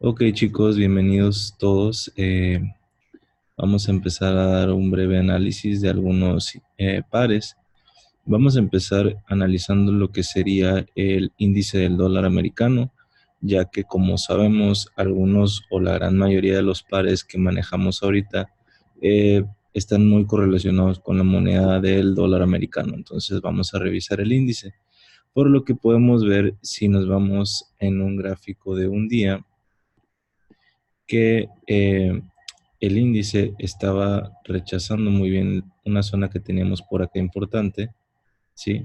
Ok, chicos, bienvenidos todos. Vamos a empezar a dar un breve análisis de algunos pares. Vamos a empezar analizando lo que sería el índice del dólar americano, ya que como sabemos, algunos o la gran mayoría de los pares que manejamos ahorita eh, están muy correlacionados con la moneda del dólar americano. Entonces vamos a revisar el índice, por lo que podemos ver si nos vamos en un gráfico de un día que el índice estaba rechazando muy bien una zona que teníamos por acá importante, ¿sí?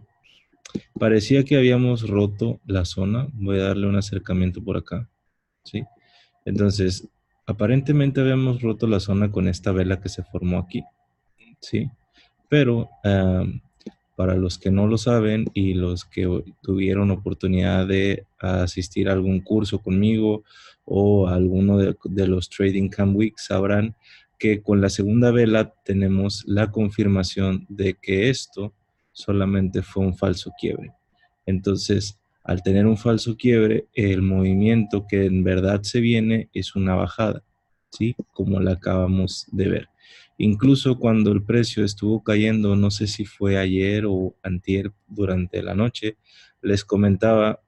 Parecía que habíamos roto la zona. Voy a darle un acercamiento por acá, ¿sí? Entonces, aparentemente habíamos roto la zona con esta vela que se formó aquí, ¿sí? Pero para los que no lo saben y los que tuvieron oportunidad de asistir a algún curso conmigo o a alguno de los Trading Camp Week, sabrán que con la segunda vela tenemos la confirmación de que esto solamente fue un falso quiebre. Entonces, al tener un falso quiebre, el movimiento que en verdad se viene es una bajada, ¿sí? Como la acabamos de ver. Incluso cuando el precio estuvo cayendo, no sé si fue ayer o antier durante la noche, les comentaba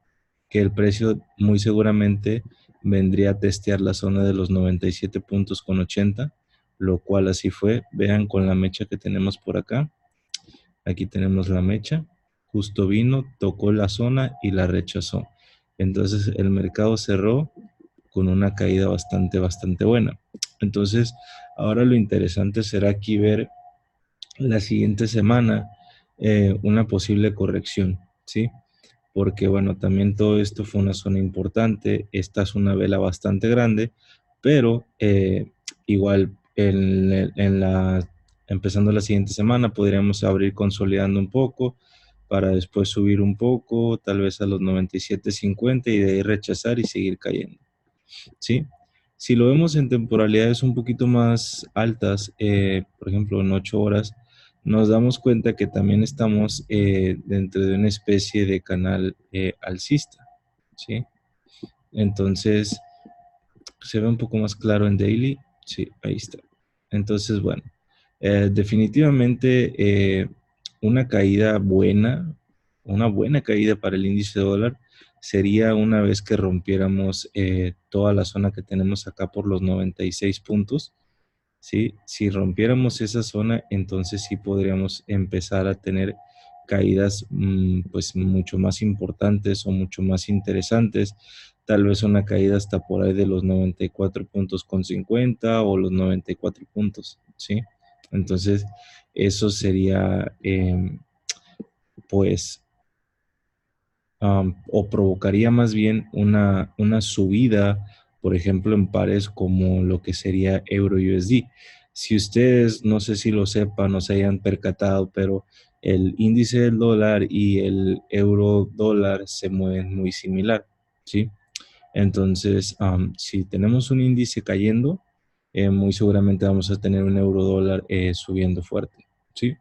que el precio muy seguramente vendría a testear la zona de los 97 puntos con 80, lo cual así fue. Vean con la mecha que tenemos por acá. Aquí tenemos la mecha. Justo vino, tocó la zona y la rechazó. Entonces el mercado cerró con una caída bastante buena. Entonces, ahora lo interesante será aquí ver la siguiente semana una posible corrección, ¿sí? Porque bueno, también todo esto fue una zona importante, esta es una vela bastante grande, pero igual empezando la siguiente semana podríamos abrir consolidando un poco para después subir un poco, tal vez a los 97.50 y de ahí rechazar y seguir cayendo. ¿Sí? Si lo vemos en temporalidades un poquito más altas, por ejemplo en 8 horas, nos damos cuenta que también estamos dentro de una especie de canal alcista, ¿sí? Entonces, se ve un poco más claro en daily, sí, ahí está. Entonces, bueno, definitivamente una caída buena, una buena caída para el índice dólar sería una vez que rompiéramos toda la zona que tenemos acá por los 96 puntos, ¿sí? Si rompiéramos esa zona, entonces sí podríamos empezar a tener caídas pues mucho más importantes o mucho más interesantes. Tal vez una caída hasta por ahí de los 94 puntos con 50 o los 94 puntos, ¿sí? Entonces, eso sería pues o provocaría más bien una subida, por ejemplo, en pares como lo que sería Euro USD. Si ustedes, no sé si lo sepan o se hayan percatado, pero el índice del dólar y el euro dólar se mueven muy similar, ¿sí? Entonces, si tenemos un índice cayendo, muy seguramente vamos a tener un euro dólar subiendo fuerte, ¿sí?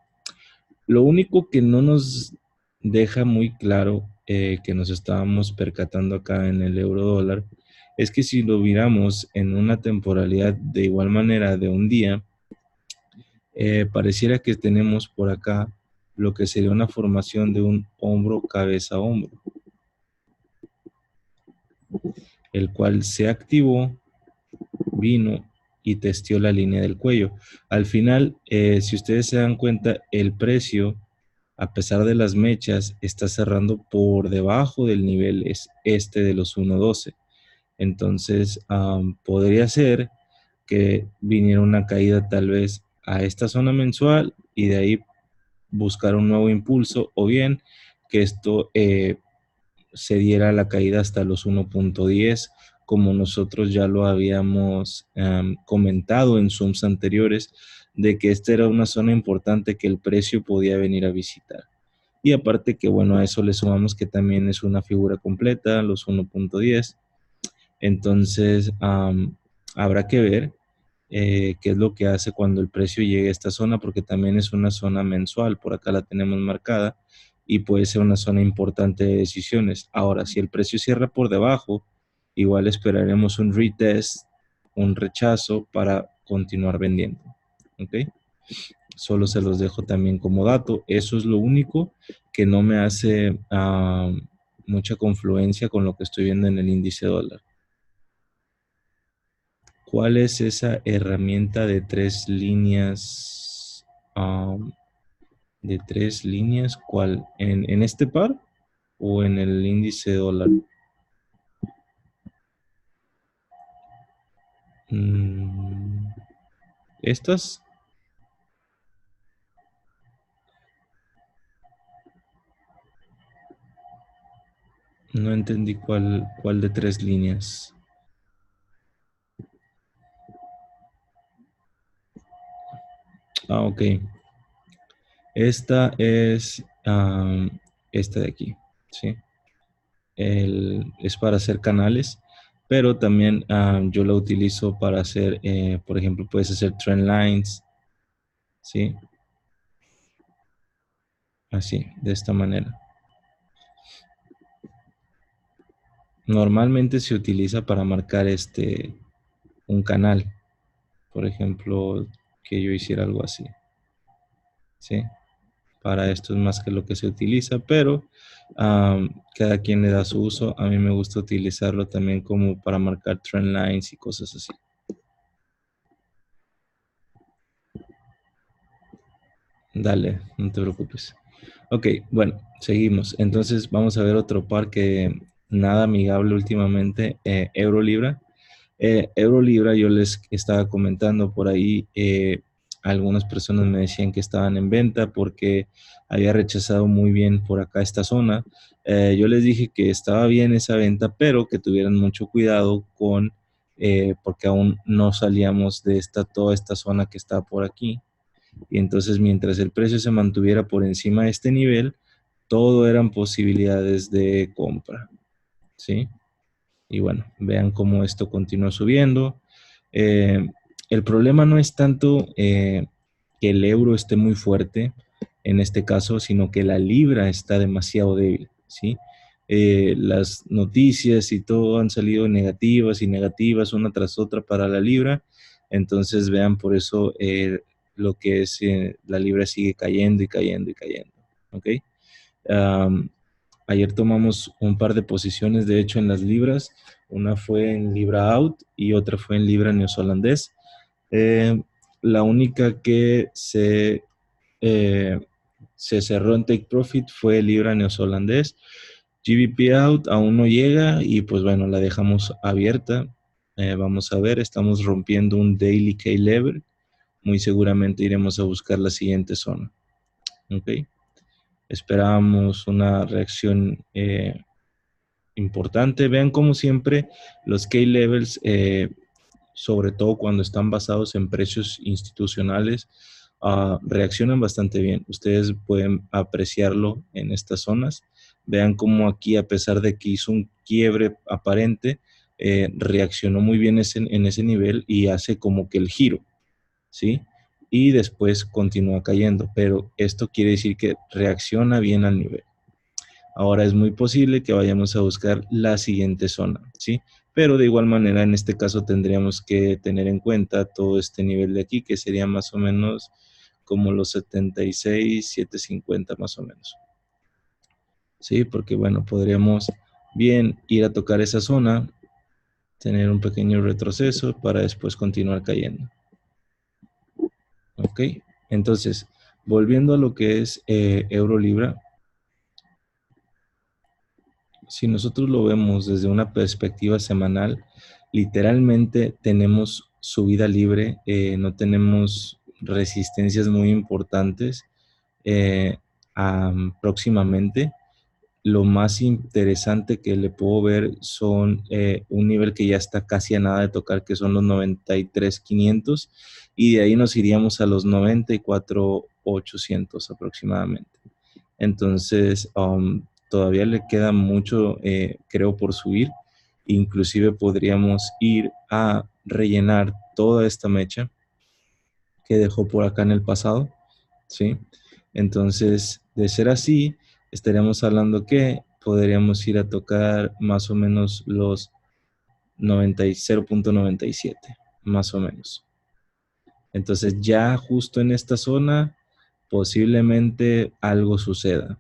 Lo único que no nos deja muy claro que nos estábamos percatando acá en el euro dólar es que si lo miramos en una temporalidad de igual manera de un día, pareciera que tenemos por acá lo que sería una formación de un hombro cabeza hombro, el cual se activó, vino y testeó la línea del cuello. Al final, si ustedes se dan cuenta, el precio, a pesar de las mechas, está cerrando por debajo del nivel este de los 1.12. Entonces, podría ser que viniera una caída tal vez a esta zona mensual y de ahí buscar un nuevo impulso, o bien que esto se diera la caída hasta los 1.10, como nosotros ya lo habíamos comentado en Zooms anteriores, de que esta era una zona importante que el precio podía venir a visitar. Y aparte que, bueno, a eso le sumamos que también es una figura completa, los 1.10. Entonces, habrá que ver qué es lo que hace cuando el precio llegue a esta zona, porque también es una zona mensual, por acá la tenemos marcada, y puede ser una zona importante de decisiones. Ahora, si el precio cierra por debajo, igual esperaremos un retest, un rechazo para continuar vendiendo. ¿Ok? Solo se los dejo también como dato. Eso es lo único que no me hace mucha confluencia con lo que estoy viendo en el índice dólar. ¿Cuál es esa herramienta de 3 líneas? ¿De 3 líneas? ¿Cuál? ¿En este par o en el índice dólar? ¿Estas? No entendí cuál de 3 líneas. Ok. Esta es esta de aquí, ¿sí? Es para hacer canales, pero también yo la utilizo para hacer, por ejemplo, puedes hacer trend lines, ¿sí? Así, de esta manera. Normalmente se utiliza para marcar un canal, por ejemplo, que yo hiciera algo así, ¿sí? Para esto es más que lo que se utiliza, pero cada quien le da su uso. A mí me gusta utilizarlo también como para marcar trend lines y cosas así. Dale, no te preocupes. Ok, bueno, seguimos. Entonces vamos a ver otro par que nada amigable últimamente, Euro-Libra. Euro-Libra, yo les estaba comentando por ahí, algunas personas me decían que estaban en venta porque había rechazado muy bien por acá esta zona. Yo les dije que estaba bien esa venta, pero que tuvieran mucho cuidado porque aún no salíamos de toda esta zona que está por aquí. Y entonces mientras el precio se mantuviera por encima de este nivel, todo eran posibilidades de compra, ¿sí? Y bueno, vean cómo esto continúa subiendo. Eh, el problema no es tanto que el euro esté muy fuerte en este caso, sino que la libra está demasiado débil, ¿sí? Las noticias y todo han salido negativas y negativas una tras otra para la libra. Entonces vean por eso lo que es la libra sigue cayendo y cayendo y cayendo, ¿ok? Um, Ayer tomamos un par de posiciones, de hecho, en las libras. Una fue en libra out y otra fue en libra neozelandés. Eh, la única que eh, se cerró en take profit fue libra neozelandés. GBP out aún no llega y pues bueno, la dejamos abierta. Vamos a ver, estamos rompiendo un daily key level. Muy seguramente iremos a buscar la siguiente zona. ¿Ok? Esperábamos una reacción importante. Vean como siempre los key levels, sobre todo cuando están basados en precios institucionales, reaccionan bastante bien. Ustedes pueden apreciarlo en estas zonas. Vean cómo aquí, a pesar de que hizo un quiebre aparente, reaccionó muy bien en ese nivel y hace como que el giro, ¿sí? Y después continúa cayendo, pero esto quiere decir que reacciona bien al nivel. Ahora es muy posible que vayamos a buscar la siguiente zona, ¿sí? Pero de igual manera, en este caso tendríamos que tener en cuenta todo este nivel de aquí, que sería más o menos como los 76, 750 más o menos. Sí, porque bueno, podríamos bien ir a tocar esa zona, tener un pequeño retroceso para después continuar cayendo. Ok, entonces, volviendo a lo que es euro-libra, si nosotros lo vemos desde una perspectiva semanal, literalmente tenemos subida libre, no tenemos resistencias muy importantes próximamente. Lo más interesante que le puedo ver son un nivel que ya está casi a nada de tocar, que son los 93,500, y de ahí nos iríamos a los 94,800 aproximadamente. Entonces, todavía le queda mucho, creo, por subir. Inclusive podríamos ir a rellenar toda esta mecha que dejó por acá en el pasado, ¿sí? Entonces, de ser así, estaríamos hablando que podríamos ir a tocar más o menos los 0.97, más o menos. Entonces ya justo en esta zona posiblemente algo suceda,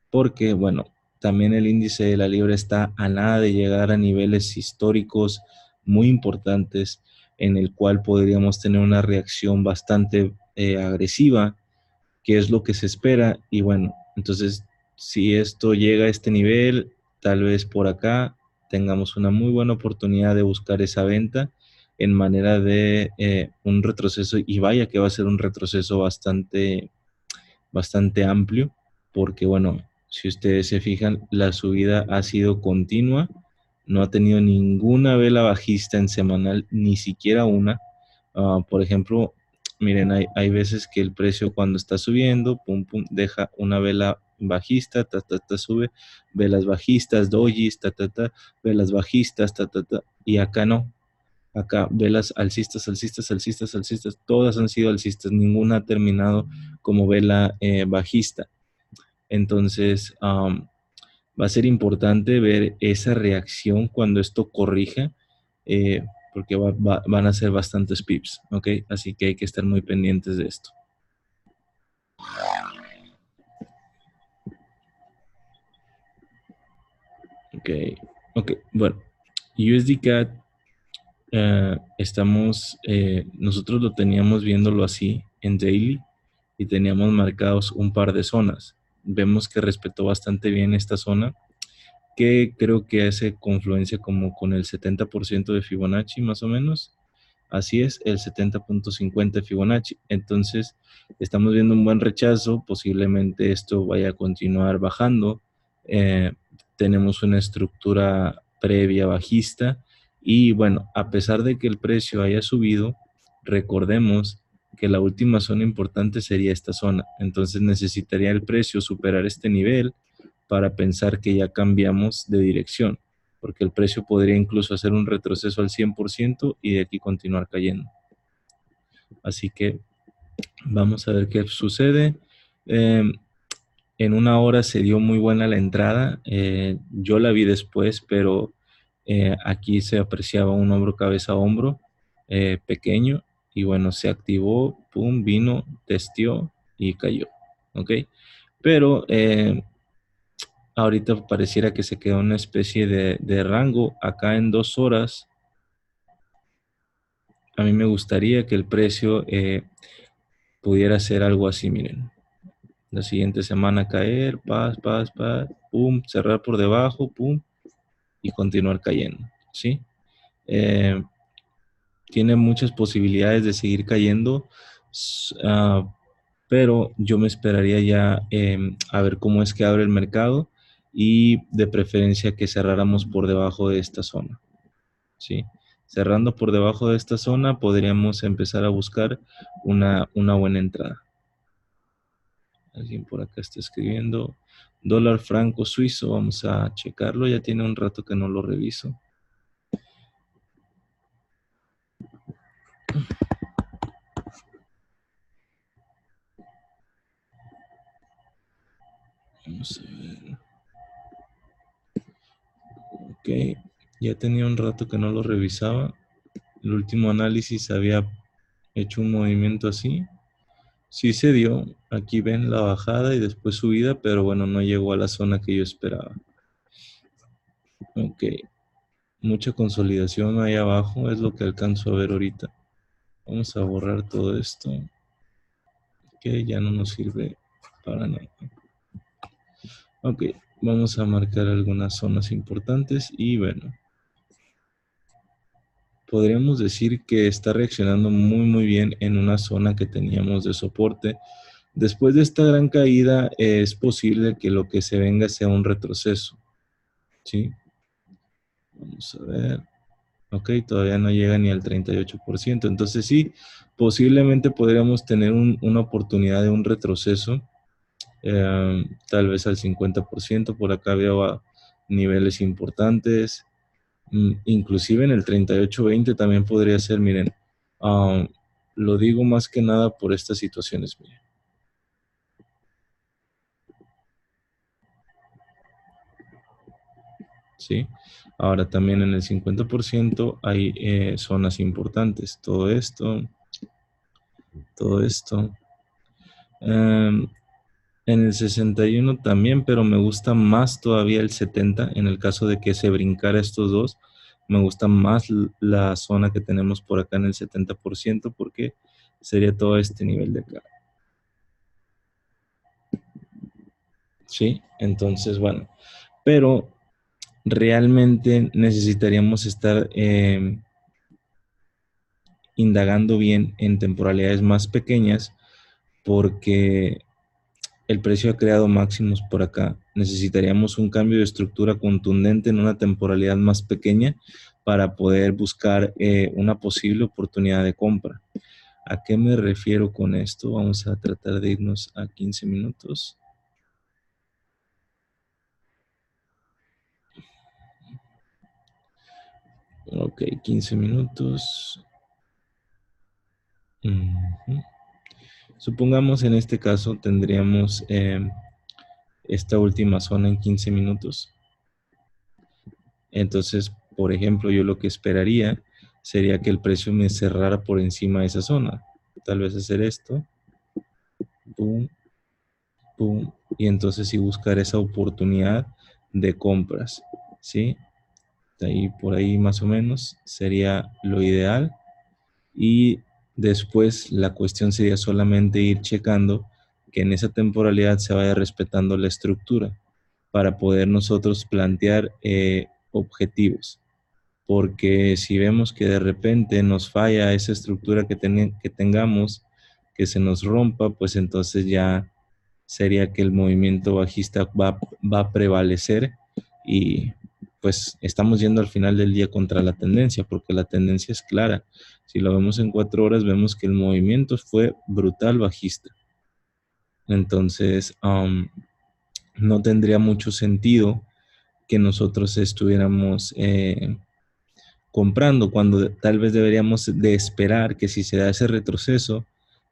porque bueno, también el índice de la libra está a nada de llegar a niveles históricos muy importantes, en el cual podríamos tener una reacción bastante agresiva, que es lo que se espera. Y bueno, entonces si esto llega a este nivel, tal vez por acá tengamos una muy buena oportunidad de buscar esa venta en manera de un retroceso, y vaya que va a ser un retroceso bastante amplio, porque bueno, si ustedes se fijan, la subida ha sido continua, no ha tenido ninguna vela bajista en semanal, ni siquiera una. Por ejemplo, miren, hay veces que el precio cuando está subiendo, pum, pum, deja una vela bajista, sube, velas bajistas, dojis, velas bajistas, y acá no. Acá velas alcistas, alcistas, alcistas, alcistas, todas han sido alcistas, ninguna ha terminado como vela bajista. Entonces, va a ser importante ver esa reacción cuando esto corrija, eh, porque van a ser bastantes pips, ¿ok? Así que hay que estar muy pendientes de esto. Ok, bueno, USD CAD nosotros lo teníamos viéndolo así en daily y teníamos marcados un par de zonas. Vemos que respetó bastante bien esta zona, que creo que hace confluencia como con el 70% de Fibonacci más o menos. Así es, el 70.50 de Fibonacci. Entonces, estamos viendo un buen rechazo, posiblemente esto vaya a continuar bajando. Eh, Tenemos una estructura previa bajista y bueno, a pesar de que el precio haya subido, recordemos que la última zona importante sería esta zona. Entonces necesitaría el precio superar este nivel para pensar que ya cambiamos de dirección, porque el precio podría incluso hacer un retroceso al 100% y de aquí continuar cayendo. Así que vamos a ver qué sucede. En una hora se dio muy buena la entrada. Yo la vi después, pero aquí se apreciaba un hombro cabeza a hombro pequeño, y bueno, se activó, pum, vino, testeó y cayó. ¿Ok? Pero ahorita pareciera que se quedó una especie de rango acá en 2 horas. A mí me gustaría que el precio pudiera ser algo así, miren. La siguiente semana caer, paz, paz, paz, pum, cerrar por debajo, pum, y continuar cayendo, ¿sí? Eh, Tiene muchas posibilidades de seguir cayendo, pero yo me esperaría ya a ver cómo es que abre el mercado, y de preferencia que cerráramos por debajo de esta zona, ¿sí? Cerrando por debajo de esta zona podríamos empezar a buscar una buena entrada. Alguien por acá está escribiendo. Dólar franco suizo, vamos a checarlo, ya tiene un rato que no lo reviso. Vamos a ver. Ok, ya tenía un rato que no lo revisaba. El último análisis había hecho un movimiento así. Sí se dio, aquí ven la bajada y después subida, pero bueno, no llegó a la zona que yo esperaba. Ok, mucha consolidación ahí abajo, es lo que alcanzo a ver ahorita. Vamos a borrar todo esto, que ya no nos sirve para nada. Ok, vamos a marcar algunas zonas importantes y bueno, podríamos decir que está reaccionando muy bien en una zona que teníamos de soporte. Después de esta gran caída es posible que lo que se venga sea un retroceso, ¿sí? Vamos a ver. Ok, todavía no llega ni al 38%. Entonces sí, posiblemente podríamos tener una oportunidad de un retroceso, tal vez al 50%. Por acá veo niveles importantes. Inclusive en el 38-20 también podría ser, miren. Lo digo más que nada por estas situaciones, miren. ¿sí? Ahora también en el 50% hay zonas importantes. Todo esto. Em, en el 61 también, pero me gusta más todavía el 70. En el caso de que se brincara estos dos, me gusta más la zona que tenemos por acá en el 70% porque sería todo este nivel de acá. ¿Sí? Entonces, bueno, pero realmente necesitaríamos estar indagando bien en temporalidades más pequeñas porque el precio ha creado máximos por acá. Necesitaríamos un cambio de estructura contundente en una temporalidad más pequeña para poder buscar una posible oportunidad de compra. ¿A qué me refiero con esto? Vamos a tratar de irnos a 15 minutos. Ok, 15 minutos. Ujú. Supongamos en este caso tendríamos esta última zona en 15 minutos. Entonces, por ejemplo, yo lo que esperaría sería que el precio me cerrara por encima de esa zona. Tal vez hacer esto, pum, pum, y entonces sí buscar esa oportunidad de compras, ¿sí? De ahí por ahí más o menos sería lo ideal. Y después la cuestión sería solamente ir checando que en esa temporalidad se vaya respetando la estructura para poder nosotros plantear objetivos. Porque si vemos que de repente nos falla esa estructura que tengamos, que se nos rompa, pues entonces ya sería que el movimiento bajista va a prevalecer y pues estamos yendo al final del día contra la tendencia, porque la tendencia es clara. Si lo vemos en 4 horas, vemos que el movimiento fue brutal bajista. Entonces, no tendría mucho sentido que nosotros estuviéramos comprando cuando tal vez deberíamos de esperar que si se da ese retroceso,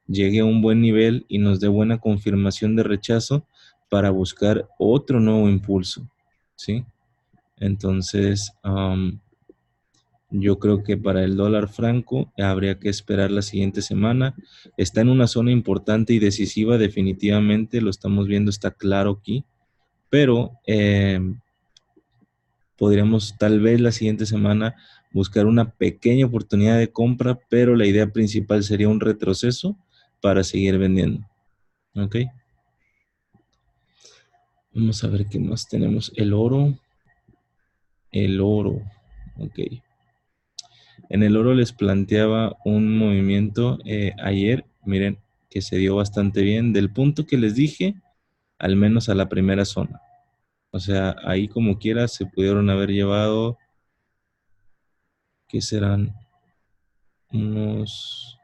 llegue a un buen nivel y nos dé buena confirmación de rechazo para buscar otro nuevo impulso, ¿sí? Entonces, yo creo que para el dólar franco habría que esperar la siguiente semana. Está en una zona importante y decisiva, definitivamente, lo estamos viendo, está claro aquí, pero podríamos tal vez la siguiente semana buscar una pequeña oportunidad de compra, pero la idea principal sería un retroceso para seguir vendiendo. ¿Ok? Vamos a ver qué más tenemos. El oro. El oro. Ok. En el oro les planteaba un movimiento ayer, miren, que se dio bastante bien, del punto que les dije, al menos a la primera zona. O sea, ahí como quiera se pudieron haber llevado, que serán unos,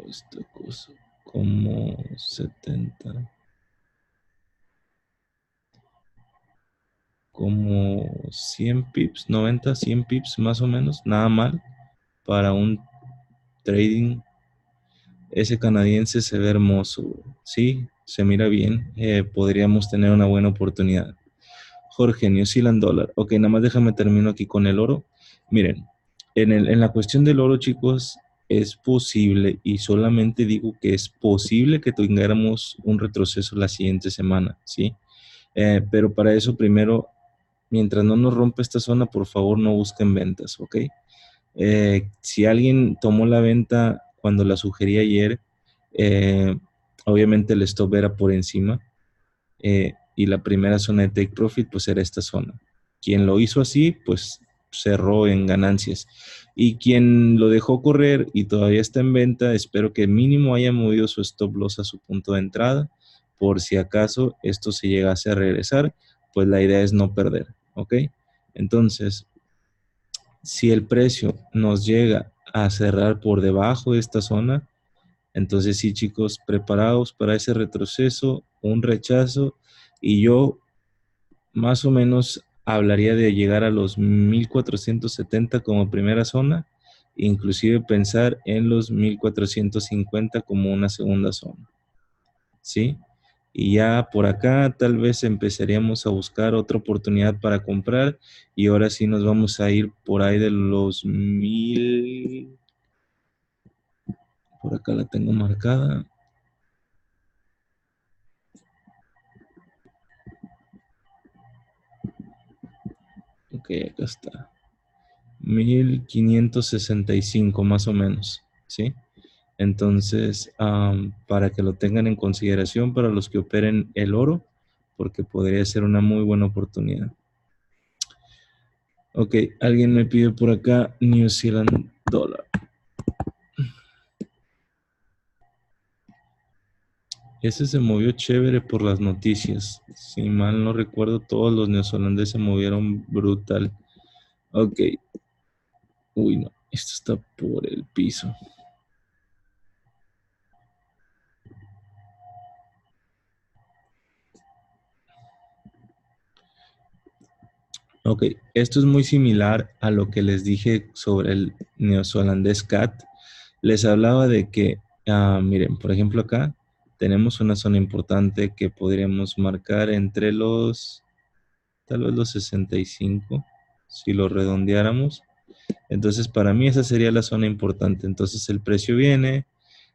esta cosa, como 70, como 100 pips, 90, 100 pips más o menos, nada mal para un trading. Ese canadiense se ve hermoso, sí, se mira bien, podríamos tener una buena oportunidad. Jorge, New Zealand dólar. Ok, nada más déjame termino aquí con el oro. Miren, en la cuestión del oro, chicos, es posible, y solamente digo que es posible que tengamos un retroceso la siguiente semana, ¿sí? Pero para eso primero, mientras no nos rompa esta zona, por favor no busquen ventas, ¿ok? Si alguien tomó la venta cuando la sugerí ayer, eh, obviamente el stop era por encima y la primera zona de take profit pues era esta zona. Quien lo hizo así pues cerró en ganancias y quien lo dejó correr y todavía está en venta, espero que mínimo haya movido su stop loss a su punto de entrada por si acaso esto se llegase a regresar, pues la idea es no perder, ¿ok? Entonces, si el precio nos llega a cerrar por debajo de esta zona, entonces sí, chicos, preparados para ese retroceso, un rechazo, y yo más o menos hablaría de llegar a los 1470 como primera zona, inclusive pensar en los 1450 como una segunda zona, ¿sí? Y ya por acá tal vez empezaríamos a buscar otra oportunidad para comprar y ahora sí nos vamos a ir por ahí de los 1000. Por acá la tengo marcada. Ok, acá está. 1565 más o menos, ¿sí? Entonces, para que lo tengan en consideración para los que operen el oro, porque podría ser una muy buena oportunidad. Ok, alguien me pide por acá New Zealand Dollar. Ese se movió chévere por las noticias. Si mal no recuerdo, todos los neozelandeses se movieron brutal. Ok. Uy, no, esto está por el piso. Ok, esto es muy similar a lo que les dije sobre el neozelandés CAT. Les hablaba de que, miren, por ejemplo acá tenemos una zona importante que podríamos marcar entre tal vez los 65, si lo redondeáramos. Entonces, para mí esa sería la zona importante. Entonces, el precio viene,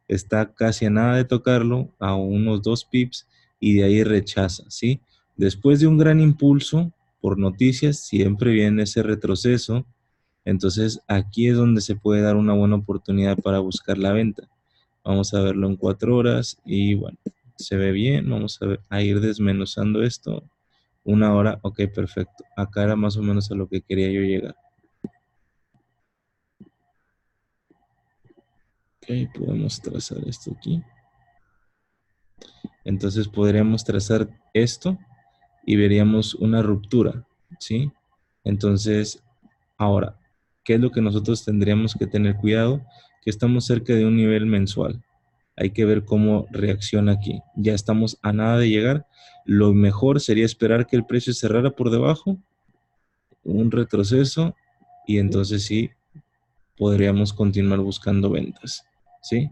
está casi a nada de tocarlo, a unos 2 pips, y de ahí rechaza, ¿sí? Después de un gran impulso por noticias, siempre viene ese retroceso. Entonces, aquí es donde se puede dar una buena oportunidad para buscar la venta. Vamos a verlo en 4 horas y bueno, se ve bien. Vamos a ir desmenuzando esto. 1 hora, ok, perfecto. Acá era más o menos a lo que quería yo llegar. Ok, podemos trazar esto aquí. Entonces podríamos trazar esto y veríamos una ruptura, ¿sí? Entonces, ahora, ¿qué es lo que nosotros tendríamos que tener cuidado? Que estamos cerca de un nivel mensual. Hay que ver cómo reacciona aquí. Ya estamos a nada de llegar. Lo mejor sería esperar que el precio cerrara por debajo, un retroceso, y entonces sí podríamos continuar buscando ventas, ¿sí?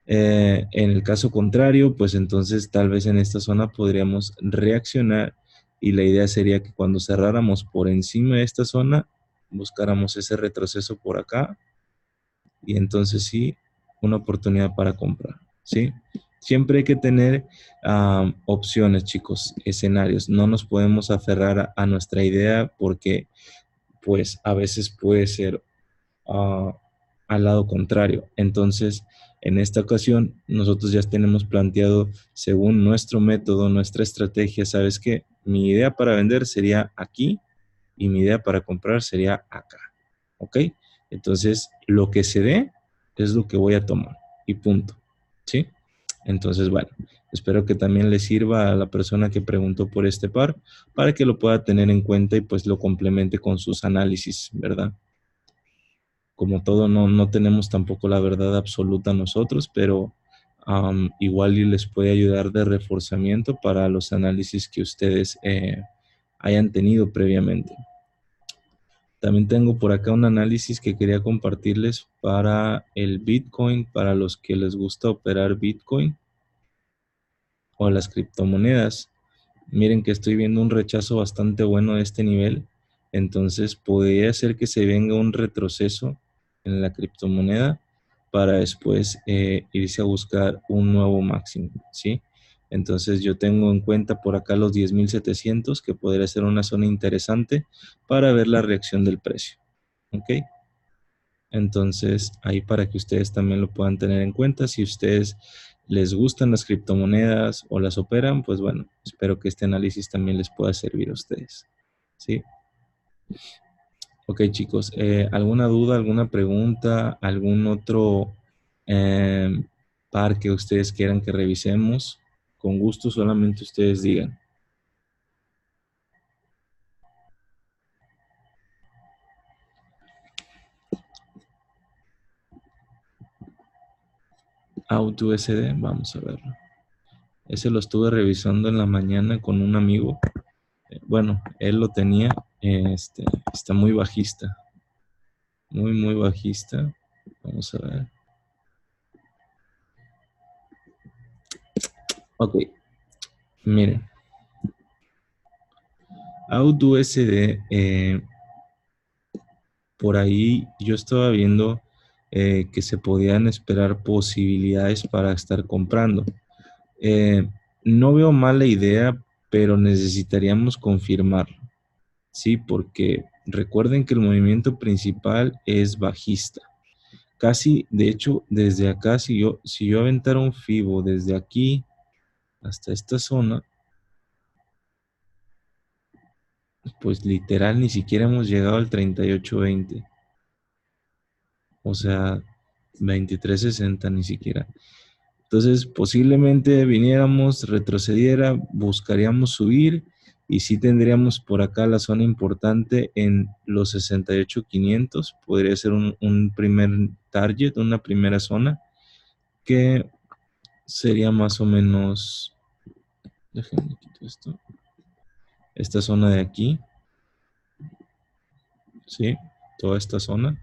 En el caso contrario, pues entonces tal vez en esta zona podríamos reaccionar y la idea sería que cuando cerráramos por encima de esta zona, buscáramos ese retroceso por acá y entonces sí, una oportunidad para comprar, ¿sí? Siempre hay que tener opciones, chicos, escenarios. No nos podemos aferrar a nuestra idea porque pues a veces puede ser ah, al lado contrario. Entonces, en esta ocasión, nosotros ya tenemos planteado, según nuestro método, nuestra estrategia, ¿sabes qué? Mi idea para vender sería aquí y mi idea para comprar sería acá. ¿Ok? Entonces, lo que se dé es lo que voy a tomar y punto. ¿Sí? Entonces, bueno, espero que también le sirva a la persona que preguntó por este par para que lo pueda tener en cuenta y pues lo complemente con sus análisis, ¿verdad? Como todo, no tenemos tampoco la verdad absoluta nosotros, pero igual y les puede ayudar de reforzamiento para los análisis que ustedes hayan tenido previamente. También tengo por acá un análisis que quería compartirles para el Bitcoin, para los que les gusta operar Bitcoin o las criptomonedas. Miren que estoy viendo un rechazo bastante bueno de este nivel, entonces podría ser que se venga un retroceso en la criptomoneda para después irse a buscar un nuevo máximo, ¿sí? Entonces yo tengo en cuenta por acá los 10.700 que podría ser una zona interesante para ver la reacción del precio, ¿ok? Entonces, ahí para que ustedes también lo puedan tener en cuenta. Si ustedes les gustan las criptomonedas o las operan, pues bueno, espero que este análisis también les pueda servir a ustedes. ¿Sí? Ok, chicos, ¿alguna duda, alguna pregunta, algún otro eh, par que ustedes quieran que revisemos? Con gusto, solamente ustedes digan. Auto SD, vamos a verlo. Ese lo estuve revisando en la mañana con un amigo. Bueno, él lo tenía, está muy bajista, muy bajista. Vamos a ver. Ok, Miren, AUD-USD, por ahí yo estaba viendo que se podían esperar posibilidades para estar comprando. Eh, no veo mala idea, pero necesitaríamos confirmarlo, ¿sí? Porque recuerden que el movimiento principal es bajista. Casi, de hecho, desde acá, si yo aventara un FIBO desde aquí hasta esta zona, pues literal ni siquiera hemos llegado al 38.20. O sea, 23.60 ni siquiera. Entonces, posiblemente viniéramos, retrocediera, buscaríamos subir y sí tendríamos por acá la zona importante en los 68.500. Podría ser un primer target, una primera zona que sería más o menos, déjenme quitar esto, esta zona de aquí, ¿sí? Toda esta zona,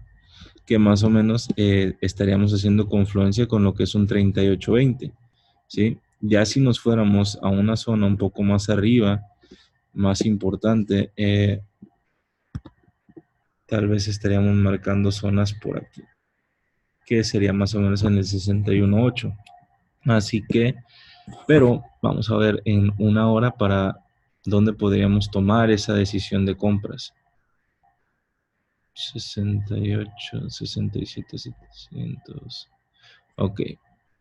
que más o menos estaríamos haciendo confluencia con lo que es un 38.20, ¿sí? Ya si nos fuéramos a una zona un poco más arriba, más importante, tal vez estaríamos marcando zonas por aquí, que sería más o menos en el 61.8. Así que, pero vamos a ver en una hora para dónde podríamos tomar esa decisión de compras. 68, 67, 700. Ok,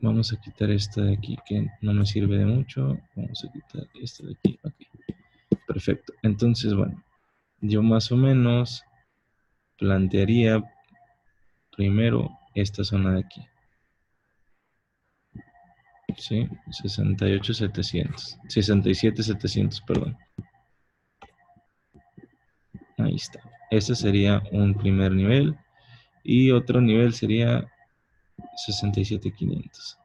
vamos a quitar esta de aquí que no me sirve de mucho. Vamos a quitar esta de aquí. Ok, perfecto. Entonces, bueno, yo más o menos plantearía primero esta zona de aquí. ¿Sí? 68.700. 67.700, perdón. Ahí está. Ese sería un primer nivel. Y otro nivel sería 67.500.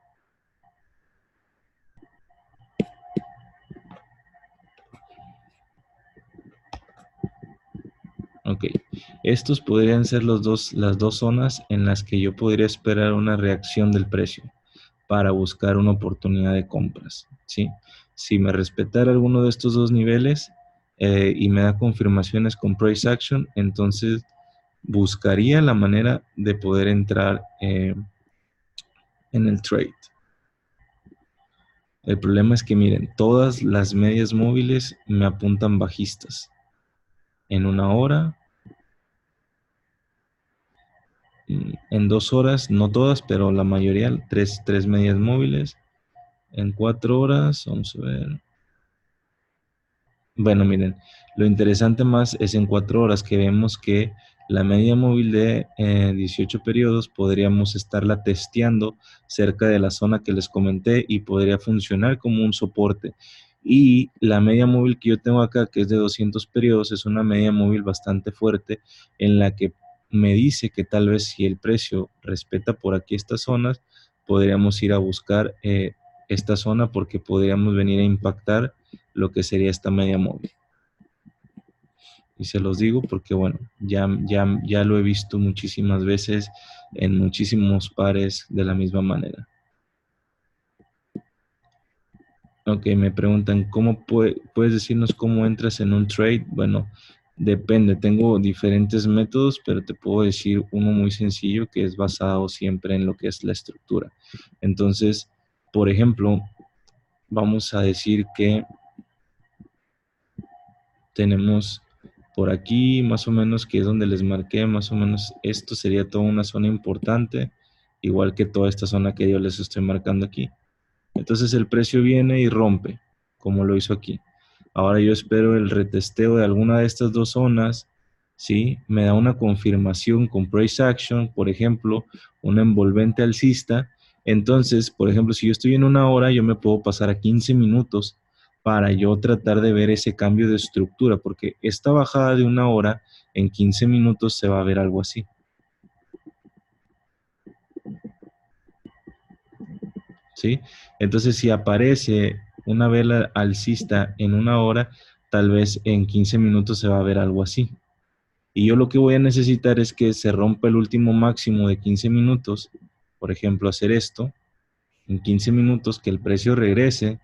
Ok, estos podrían ser las dos zonas en las que yo podría esperar una reacción del precio para buscar una oportunidad de compras, ¿sí? Si me respetara alguno de estos dos niveles y me da confirmaciones con price action, entonces buscaría la manera de poder entrar en el trade. El problema es que miren, todas las medias móviles me apuntan bajistas. En una hora, en 2 horas, no todas, pero la mayoría, tres medias móviles. En 4 horas, vamos a ver. Bueno, miren, lo interesante más es en 4 horas que vemos que la media móvil de 18 periodos podríamos estarla testeando cerca de la zona que les comenté y podría funcionar como un soporte. Y la media móvil que yo tengo acá, que es de 200 periodos, es una media móvil bastante fuerte en la que me dice que tal vez si el precio respeta por aquí estas zonas, podríamos ir a buscar esta zona porque podríamos venir a impactar lo que sería esta media móvil. Y se los digo porque, bueno, ya lo he visto muchísimas veces en muchísimos pares de la misma manera. Ok, me preguntan, ¿cómo puedes decirnos cómo entras en un trade? Bueno, depende, tengo diferentes métodos, pero te puedo decir uno muy sencillo que es basado siempre en lo que es la estructura. Entonces, por ejemplo, vamos a decir que tenemos por aquí más o menos, que es donde les marqué, más o menos esto sería toda una zona importante, igual que toda esta zona que yo les estoy marcando aquí. Entonces el precio viene y rompe, como lo hizo aquí. Ahora yo espero el retesteo de alguna de estas dos zonas, ¿sí? Me da una confirmación con price action, por ejemplo, una envolvente alcista. Entonces, por ejemplo, si yo estoy en una hora, yo me puedo pasar a 15 minutos para yo tratar de ver ese cambio de estructura, porque esta bajada de una hora en 15 minutos se va a ver algo así. ¿Sí? Entonces, si aparece una vela alcista en una hora, tal vez en 15 minutos se va a ver algo así. Y yo lo que voy a necesitar es que se rompa el último máximo de 15 minutos, por ejemplo, hacer esto, en 15 minutos, que el precio regrese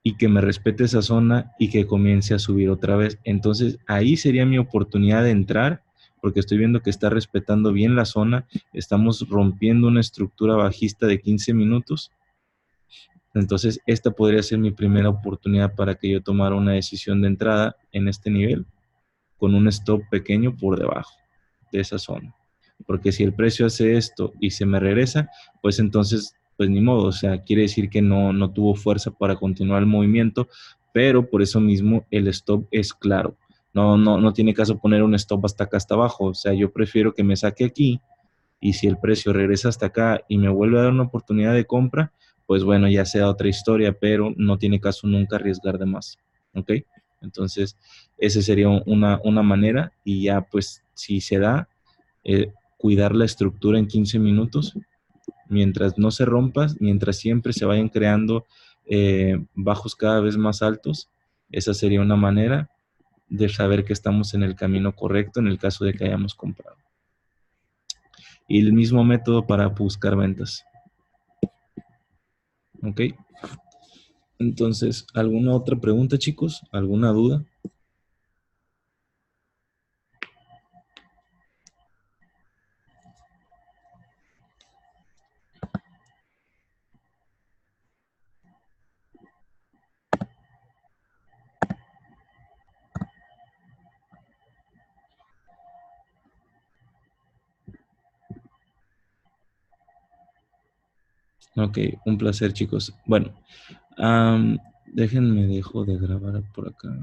y que me respete esa zona y que comience a subir otra vez. Entonces ahí sería mi oportunidad de entrar porque estoy viendo que está respetando bien la zona, estamos rompiendo una estructura bajista de 15 minutos. Entonces esta podría ser mi primera oportunidad para que yo tomara una decisión de entrada en este nivel con un stop pequeño por debajo de esa zona. Porque si el precio hace esto y se me regresa, pues entonces, pues ni modo, o sea, quiere decir que no tuvo fuerza para continuar el movimiento, pero por eso mismo el stop es claro. No tiene caso poner un stop hasta acá, hasta abajo. O sea, yo prefiero que me saque aquí y si el precio regresa hasta acá y me vuelve a dar una oportunidad de compra, pues bueno, ya sea otra historia, pero no tiene caso nunca arriesgar de más. ¿Ok? Entonces, esa sería una manera y ya pues si se da, cuidar la estructura en 15 minutos, mientras no se rompa, mientras siempre se vayan creando bajos cada vez más altos, esa sería una manera de saber que estamos en el camino correcto en el caso de que hayamos comprado. Y el mismo método para buscar ventas. ¿Ok? Entonces, ¿alguna otra pregunta, chicos? ¿Alguna duda? Ok, un placer, chicos. Bueno, déjenme dejo de grabar por acá.